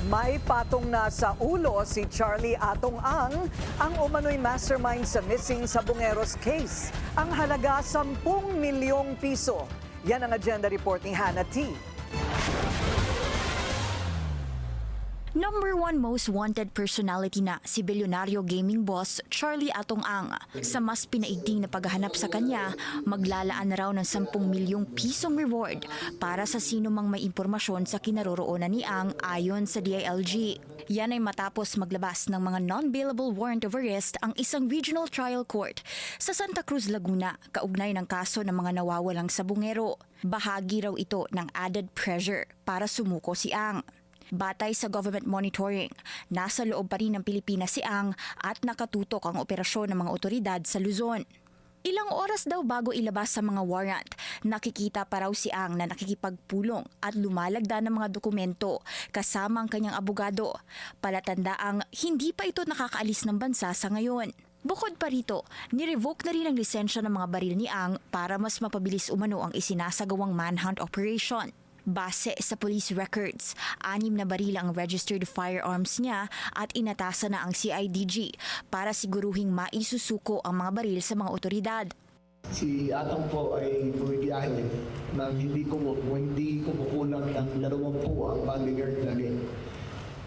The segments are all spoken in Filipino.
May patong na sa ulo si Charlie Atong ang umano'y mastermind sa missing Sabongeros case. Ang halaga 10 milyong piso. Yan ang agenda report ni Hannah T. Number 1 most wanted personality na si bilyonaryo gaming boss Charlie Atong. Sa mas pinaigting na paghahanap sa kanya, maglalaan na raw ng 10 milyong pisong reward para sa sino mang may impormasyon sa kinaroroonan ni Ang ayon sa DILG. Yan ay matapos maglabas ng mga non-bailable warrant of arrest ang isang regional trial court sa Santa Cruz, Laguna, kaugnay ng kaso ng mga nawawalang sabungero. Bahagi raw ito ng added pressure para sumuko si Ang. Batay sa government monitoring, nasa loob pa rin ng Pilipinas si Ang at nakatutok ang operasyon ng mga otoridad sa Luzon. Ilang oras daw bago ilabas sa mga warrant, nakikita pa raw si Ang na nakikipagpulong at lumalagda ng mga dokumento kasama ang kanyang abogado. Palatandaang hindi pa ito nakakaalis ng bansa sa ngayon. Bukod pa rito, nirevoke na rin ang lisensya ng mga baril ni Ang para mas mapabilis umano ang isinasagawang manhunt operation. Base sa police records, 6 na baril ang registered firearms niya at inatasan na ang CIDG para siguruhing maisusuko ang mga baril sa mga otoridad. Si Atong po ay bumibiyahe na hindi ko kukulang ng 20 ang bodyguard namin.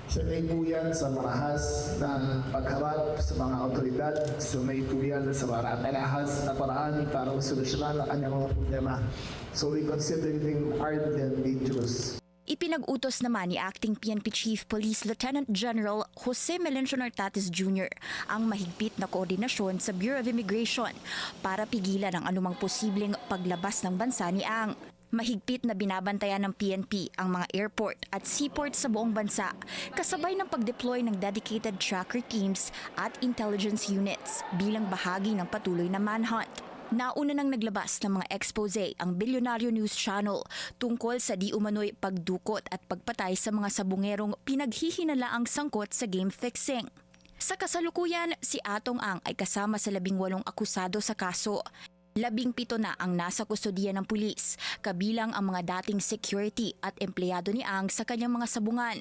Sanay po yan sa marahas na pagharap sa mga otoridad. Sanay po yan sa marahas na paraan para masolusyonan ang kanyang mga problema. So we consider him armed and dangerous. Ipinag-utos naman ni Acting PNP Chief Police Lieutenant General Jose Melencio Nartates Jr. ang mahigpit na koordinasyon sa Bureau of Immigration para pigilan ang anumang posibleng paglabas ng bansa ni Ang. Mahigpit na binabantayan ng PNP ang mga airport at seaport sa buong bansa, kasabay ng pag-deploy ng dedicated tracker teams at intelligence units bilang bahagi ng patuloy na manhunt. Nauna nang naglabas ng mga expose ang Bilyonaryo News Channel tungkol sa di umano'y pagdukot at pagpatay sa mga sabungerong pinaghihinalaang sangkot sa game fixing. Sa kasalukuyan, si Atong Ang ay kasama sa 18 akusado sa kaso. 17 na ang nasa kustodiya ng pulis, kabilang ang mga dating security at empleyado ni Ang sa kanyang mga sabungan.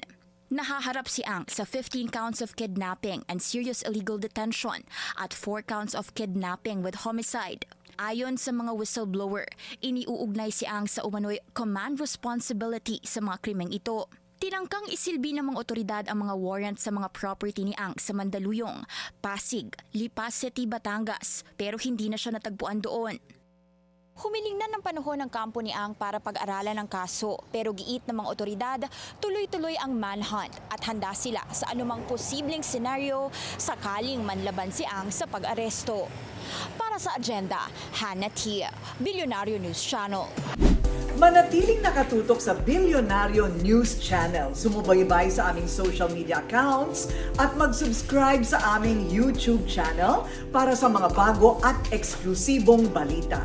Nahaharap si Ang sa 15 counts of kidnapping and serious illegal detention at 4 counts of kidnapping with homicide. Ayon sa mga whistleblower, iniuugnay si Ang sa umano'y command responsibility sa mga krimeng ito. Tinangkang isilbi ng mga otoridad ang mga warrant sa mga property ni Ang sa Mandaluyong, Pasig, Lipa City, Batangas, pero hindi na siya natagpuan doon. Humiling na ng panahon ng kampo ni Ang para pag-aralan ang kaso, pero giit ng mga otoridad, tuloy-tuloy ang manhunt at handa sila sa anumang posibleng senaryo sakaling manlaban si Ang sa pag-aresto. Para sa agenda, Hannah T, Bilyonaryo News Channel. Manatiling nakatutok sa Bilyonaryo News Channel. Sumubaybay sa aming social media accounts at mag-subscribe sa aming YouTube channel para sa mga bago at eksklusibong balita.